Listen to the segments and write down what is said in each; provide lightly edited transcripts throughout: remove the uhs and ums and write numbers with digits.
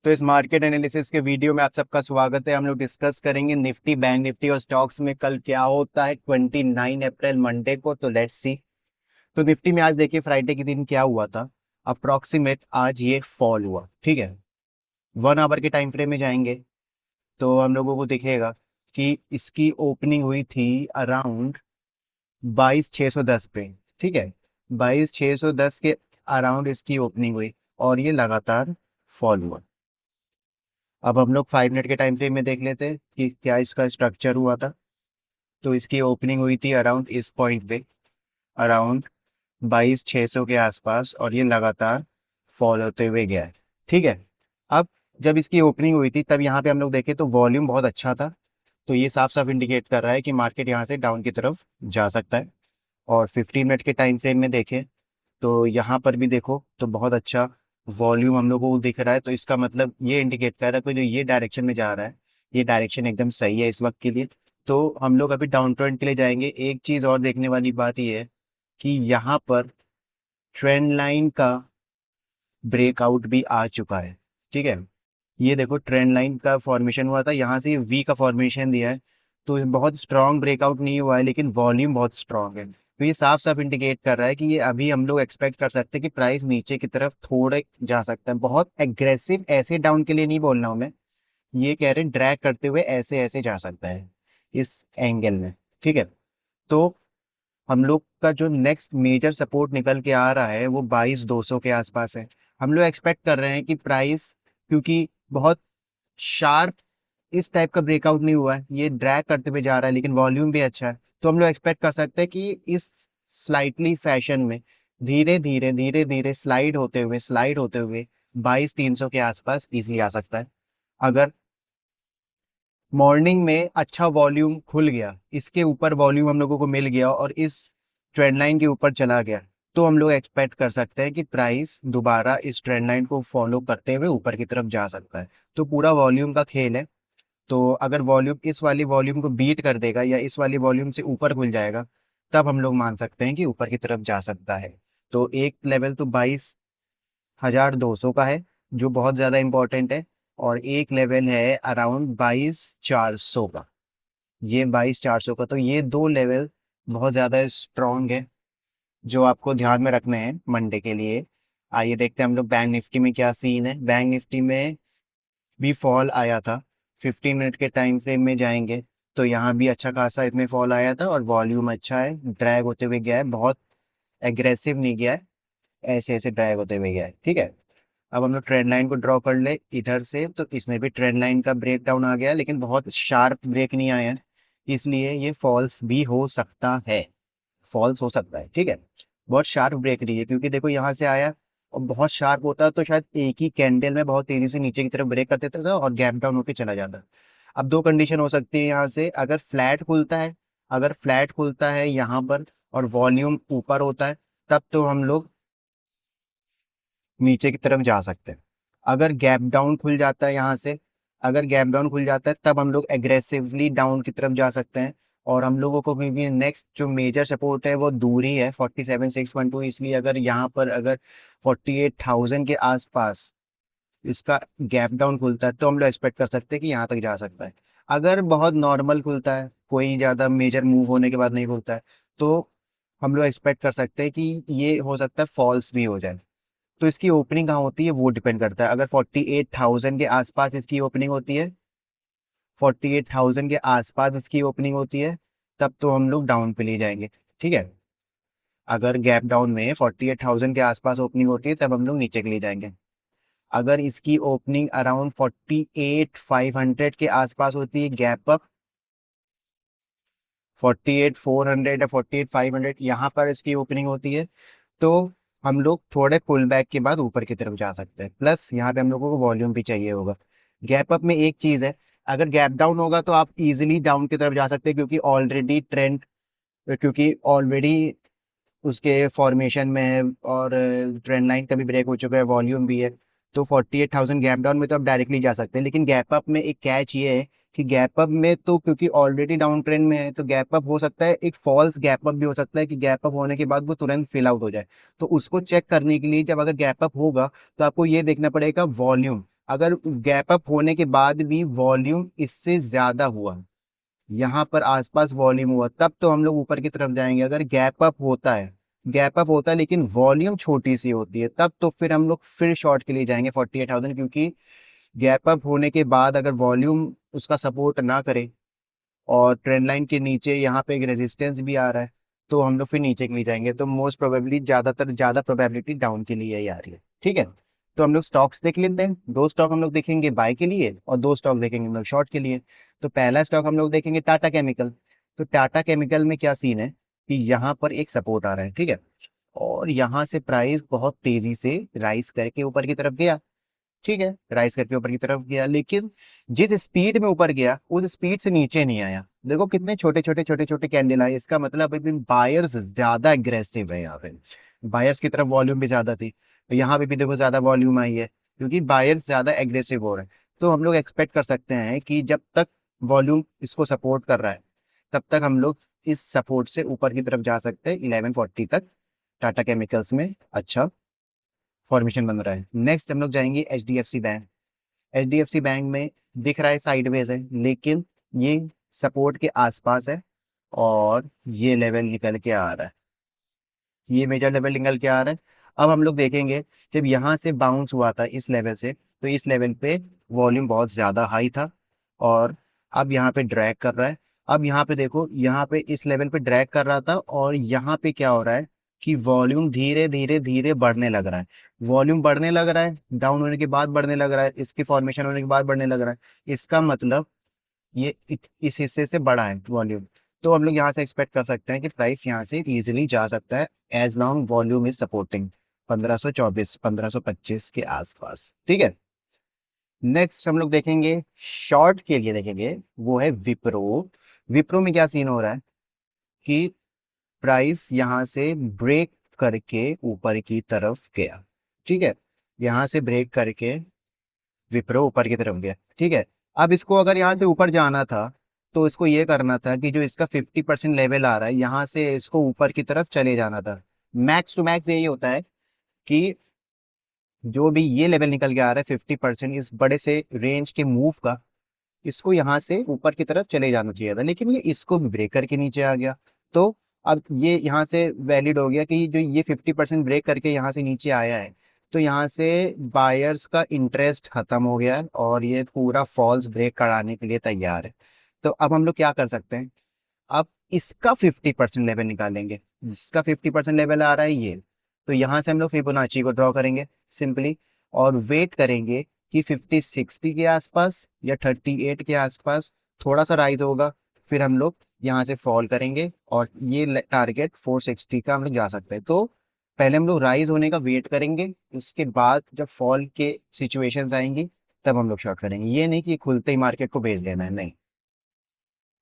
तो इस market analysis के वीडियो में आप सबका स्वागत है। हम लोग डिस्कस करेंगे निफ्टी, बैंक निफ्टी और स्टॉक्स में कल क्या होता है 29 अप्रैल मंडे को। तो लेट्स सी। तो निफ्टी में आज देखिए फ्राइडे के दिन क्या हुआ था। अप्रोक्सीमेट आज ये फॉल हुआ, ठीक है। 1 आवर के टाइम फ्रेम में जाएंगे तो हम लोगों को दिखेगा कि इसकी ओपनिंग हुई थी अराउंड 22,610 पे, ठीक है। 22,610 के अराउंड इसकी ओपनिंग हुई और ये लगातार फॉल हुआ। अब हम लोग 5 मिनट के टाइम फ्रेम में देख लेते हैं कि क्या इसका स्ट्रक्चर हुआ था। तो इसकी ओपनिंग हुई थी अराउंड इस पॉइंट पे, अराउंड 22,600 के आसपास, और ये लगातार फॉल होते हुए गया है, ठीक है। अब जब इसकी ओपनिंग हुई थी तब यहाँ पे हम लोग देखें तो वॉल्यूम बहुत अच्छा था। तो ये साफ साफ इंडिकेट कर रहा है कि मार्केट यहाँ से डाउन की तरफ जा सकता है। और 15 मिनट के टाइम फ्रेम में देखें तो यहाँ पर भी देखो तो बहुत अच्छा वॉल्यूम हम लोगों को दिख रहा है। तो इसका मतलब ये इंडिकेट कर रहा है कि जो ये डायरेक्शन में जा रहा है, ये डायरेक्शन एकदम सही है इस वक्त के लिए। तो हम लोग अभी डाउन ट्रेंड के लिए जाएंगे। एक चीज़ और देखने वाली बात ये है कि यहाँ पर ट्रेंड लाइन का ब्रेकआउट भी आ चुका है, ठीक है। ये देखो ट्रेंड लाइन का फॉर्मेशन हुआ था, यहाँ से वी का फॉर्मेशन दिया है। तो बहुत स्ट्रॉन्ग ब्रेकआउट नहीं हुआ है लेकिन वॉल्यूम बहुत स्ट्रॉन्ग है। तो ये साफ साफ इंडिकेट कर रहा है कि ये अभी हम लोग एक्सपेक्ट कर सकते हैं कि प्राइस नीचे की तरफ थोड़े जा सकता है। बहुत एग्रेसिव ऐसे डाउन के लिए नहीं बोल रहा हूँ मैं, ये कह रहे हैं ड्रैग करते हुए ऐसे ऐसे जा सकता है इस एंगल में, ठीक है। तो हम लोग का जो नेक्स्ट मेजर सपोर्ट निकल के आ रहा है वो 22,200 के आसपास है। हम लोग एक्सपेक्ट कर रहे हैं कि प्राइस, क्योंकि बहुत शार्प इस टाइप का ब्रेकआउट नहीं हुआ है, ये ड्रैग करते हुए जा रहा है लेकिन वॉल्यूम भी अच्छा है। तो हम लोग एक्सपेक्ट कर सकते हैं कि इस स्लाइटली फैशन में धीरे धीरे स्लाइड होते हुए 22,300 के आसपास इजीली आ सकता है। अगर मॉर्निंग में अच्छा वॉल्यूम खुल गया, इसके ऊपर वॉल्यूम हम लोगों को मिल गया और इस ट्रेंड लाइन के ऊपर चला गया, तो हम लोग एक्सपेक्ट कर सकते हैं कि प्राइस दोबारा इस ट्रेंड लाइन को फॉलो करते हुए ऊपर की तरफ जा सकता है। तो पूरा वॉल्यूम का खेल है। तो अगर वॉल्यूम इस वाली वॉल्यूम को बीट कर देगा या इस वाली वॉल्यूम से ऊपर खुल जाएगा, तब हम लोग मान सकते हैं कि ऊपर की तरफ जा सकता है। तो एक लेवल तो 22,200 का है जो बहुत ज़्यादा इंपॉर्टेंट है, और एक लेवल है अराउंड 22,400 का। ये 22,400 का, तो ये दो लेवल बहुत ज़्यादा स्ट्रॉन्ग है जो आपको ध्यान में रखने हैं मंडे के लिए। आइए देखते हैं हम लोग बैंक निफ्टी में क्या सीन है। बैंक निफ्टी में भी फॉल आया था। 15 मिनट के टाइम फ्रेम में जाएंगे तो यहाँ भी अच्छा खासा इसमें फॉल आया था और वॉल्यूम अच्छा है, ड्रैग होते हुए गया है, बहुत एग्रेसिव नहीं गया है, ऐसे ऐसे ड्रैग होते हुए गया है, ठीक है। अब हम लोग ट्रेंड लाइन को ड्रॉ कर ले इधर से, तो इसमें भी ट्रेंड लाइन का ब्रेक डाउन आ गया लेकिन बहुत शार्प ब्रेक नहीं आया है, इसलिए ये फॉल्स भी हो सकता है। फॉल्स हो सकता है, ठीक है। बहुत शार्प ब्रेक नहीं है क्योंकि देखो यहाँ से आया और बहुत शार्प होता तो शायद एक ही कैंडल में बहुत तेजी से नीचे की तरफ ब्रेक कर देता था और गैप डाउन होकर चला जाता। अब दो कंडीशन हो सकती है यहाँ से, अगर फ्लैट खुलता है, अगर फ्लैट खुलता है यहाँ पर और वॉल्यूम ऊपर होता है, तब तो हम लोग नीचे की तरफ जा सकते हैं। अगर गैप डाउन खुल जाता है यहाँ से, अगर गैप डाउन खुल जाता है तब हम लोग एग्रेसिवली डाउन की तरफ जा सकते हैं। और हम लोगों को क्योंकि नेक्स्ट जो मेजर सपोर्ट है वो दूर ही है 47,612, इसलिए अगर यहाँ पर अगर 48,000 के आसपास इसका गैप डाउन खुलता है तो हम लोग एक्सपेक्ट कर सकते हैं कि यहाँ तक जा सकता है। अगर बहुत नॉर्मल खुलता है, कोई ज़्यादा मेजर मूव होने के बाद नहीं खुलता है, तो हम लोग एक्सपेक्ट कर सकते हैं कि ये हो सकता है फॉल्स भी हो जाए। तो इसकी ओपनिंग कहाँ होती है वो डिपेंड करता है। अगर 48,000 के आसपास इसकी ओपनिंग होती है, 48,000 के आसपास इसकी ओपनिंग होती है, तब तो हम लोग डाउन पे ले जाएंगे, ठीक है। अगर गैप डाउन में 48,000 के आसपास ओपनिंग होती है तब हम लोग नीचे के लिए जाएंगे। अगर इसकी ओपनिंग अराउंड 48,500 के आसपास होती है, गैप अप 48,400 या 48,500 यहाँ पर इसकी ओपनिंग होती है, तो हम लोग थोड़े पुल बैक के बाद ऊपर की तरफ जा सकते हैं। प्लस यहाँ पे हम लोगों को वॉल्यूम भी चाहिए होगा। गैप अप में एक चीज़ है, अगर गैप डाउन होगा तो आप इजीली डाउन की तरफ जा सकते हैं क्योंकि ऑलरेडी उसके फॉर्मेशन में है और ट्रेंड लाइन का भी ब्रेक हो चुका है, वॉल्यूम भी है। तो 48,000 गैप डाउन में तो आप डायरेक्टली जा सकते हैं, लेकिन गैप अप में एक कैच ये है कि गैप अप में तो क्योंकि ऑलरेडी डाउन ट्रेंड में है तो गैप अप हो सकता है, एक फॉल्स गैप अप भी हो सकता है कि गैप अप होने के बाद वो तुरंत फिल आउट हो जाए। तो उसको चेक करने के लिए जब अगर गैप अप होगा तो आपको ये देखना पड़ेगा वॉल्यूम, अगर गैप अप होने के बाद भी वॉल्यूम इससे ज्यादा हुआ, यहाँ पर आसपास वॉल्यूम हुआ, तब तो हम लोग ऊपर की तरफ जाएंगे। अगर गैप अप होता है लेकिन वॉल्यूम छोटी सी होती है, तब तो फिर हम लोग फिर शॉर्ट के लिए जाएंगे 48,000, क्योंकि गैप अप होने के बाद अगर वॉल्यूम उसका सपोर्ट ना करे और ट्रेंड लाइन के नीचे यहाँ पे एक रेजिस्टेंस भी आ रहा है, तो हम लोग फिर नीचे के लिए जाएंगे। तो मोस्ट प्रोबेबली ज़्यादा प्रोबेबिलिटी डाउन के लिए ही आ रही है। ठीक है, तो हम लोग स्टॉक्स देख लेते हैं। दो स्टॉक हम लोग देखेंगे बाय के लिए और दो स्टॉक देखेंगे हम लोग शॉर्ट के लिए। तो पहला स्टॉक हम लोग देखेंगे टाटा केमिकल। तो टाटा केमिकल में क्या सीन है कि यहाँ पर एक सपोर्ट आ रहा है, ठीक है, और यहाँ से प्राइस बहुत तेजी से राइज करके ऊपर की तरफ गया। ठीक है, राइज करके ऊपर की तरफ गया, लेकिन जिस स्पीड में ऊपर गया उस स्पीड से नीचे नहीं आया। देखो कितने छोटे छोटे कैंडल आए, इसका मतलब अभी बायर्स ज्यादा एग्रेसिव है। यहाँ पे बायर्स की तरफ वॉल्यूम भी ज्यादा थी, तो यहाँ पे भी देखो ज्यादा वॉल्यूम आई है, क्योंकि बायर्स ज्यादा एग्रेसिव हो रहे हैं। तो हम लोग एक्सपेक्ट कर सकते हैं कि जब तक वॉल्यूम इसको सपोर्ट कर रहा है, तब तक हम लोग इस सपोर्ट से ऊपर की तरफ जा सकते हैं 1140 तक। टाटा केमिकल्स में अच्छा फॉर्मेशन बन रहा है। नेक्स्ट हम लोग जाएंगे एचडीएफसी बैंक। एचडीएफसी बैंक में दिख रहा है साइडवेज है, लेकिन ये सपोर्ट के आसपास है और ये लेवल निकल के आ रहा है, ये मेजर लेवल निकल के आ रहा है। अब हम लोग देखेंगे जब यहाँ से बाउंस हुआ था इस लेवल से, तो इस लेवल पे वॉल्यूम बहुत ज़्यादा हाई था और अब यहाँ पे ड्रैग कर रहा है। अब यहाँ पे देखो, यहाँ पे इस लेवल पे ड्रैग कर रहा था और यहाँ पे क्या हो रहा है कि वॉल्यूम धीरे धीरे धीरे बढ़ने लग रहा है। वॉल्यूम बढ़ने लग रहा है, डाउन होने के बाद बढ़ने लग रहा है, इसकी फॉर्मेशन होने के बाद बढ़ने लग रहा है। इसका मतलब ये इस हिस्से से बड़ा है वॉल्यूम। तो हम लोग यहाँ से एक्सपेक्ट कर सकते हैं कि प्राइस यहाँ से इजीली जा सकता है, as long volume is supporting 1524 1525 के आसपास। ठीक है, नेक्स्ट हम लोग देखेंगे शॉर्ट के लिए, देखेंगे वो है विप्रो। विप्रो में क्या सीन हो रहा है कि प्राइस यहाँ से ब्रेक करके ऊपर की तरफ गया। ठीक है, यहाँ से ब्रेक करके विप्रो ऊपर की तरफ गया। ठीक है, अब इसको अगर यहाँ से ऊपर जाना था, तो इसको ये करना था कि जो इसका 50% लेवल आ रहा है, यहाँ से इसको ऊपर की तरफ चले जाना था। मैक्स टू मैक्स यही होता है कि जो भी ये लेवल निकल के आ रहा है 50% इस बड़े से रेंज के मूव का, इसको यहाँ से ऊपर की तरफ चले जाना चाहिए था, लेकिन ये इसको भी ब्रेक करके नीचे आ गया। तो अब ये यहाँ से वैलिड हो गया कि जो ये 50% ब्रेक करके यहाँ से नीचे आया है, तो यहाँ से बायर्स का इंटरेस्ट खत्म हो गया है और ये पूरा फॉल्स ब्रेक कराने के लिए तैयार है। तो अब हम लोग क्या कर सकते हैं, अब इसका 50% लेवल निकालेंगे। इसका 50% लेवल आ रहा है ये, तो यहाँ से हम लोग फिबोनाची को ड्रॉ करेंगे सिंपली, और वेट करेंगे कि 50-60 के आसपास या 38 के आसपास थोड़ा सा राइज होगा, फिर हम लोग यहाँ से फॉल करेंगे और ये टारगेट 460 का हम लोग जा सकते हैं। तो पहले हम लोग राइज होने का वेट करेंगे, उसके बाद जब फॉल के सिचुएशंस आएंगी तब हम लोग शॉर्ट करेंगे। ये नहीं कि खुलते ही मार्केट को बेच देना है, नहीं,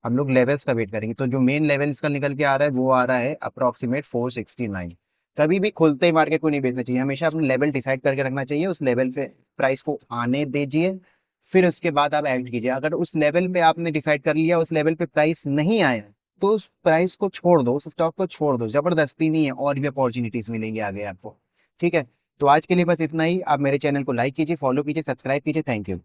हम लोग लेवल्स का वेट करेंगे। तो जो मेन लेवल इसका निकल के आ रहा है वो आ रहा है अप्रोक्सीमेट 469। कभी भी खुलते ही मार्केट को नहीं बेचना चाहिए, हमेशा अपने लेवल डिसाइड करके रखना चाहिए, उस लेवल पे प्राइस को आने दीजिए, फिर उसके बाद आप एक्ट कीजिए। अगर उस लेवल पे आपने डिसाइड कर लिया, उस लेवल पे प्राइस नहीं आया, तो उस प्राइस को छोड़ दो, उस स्टॉक को छोड़ दो, जबरदस्ती नहीं है, और भी अपॉर्चुनिटीज मिलेंगी आगे आपको। ठीक है, तो आज के लिए बस इतना ही। आप मेरे चैनल को लाइक कीजिए, फॉलो कीजिए, सब्सक्राइब कीजिए। Thank you.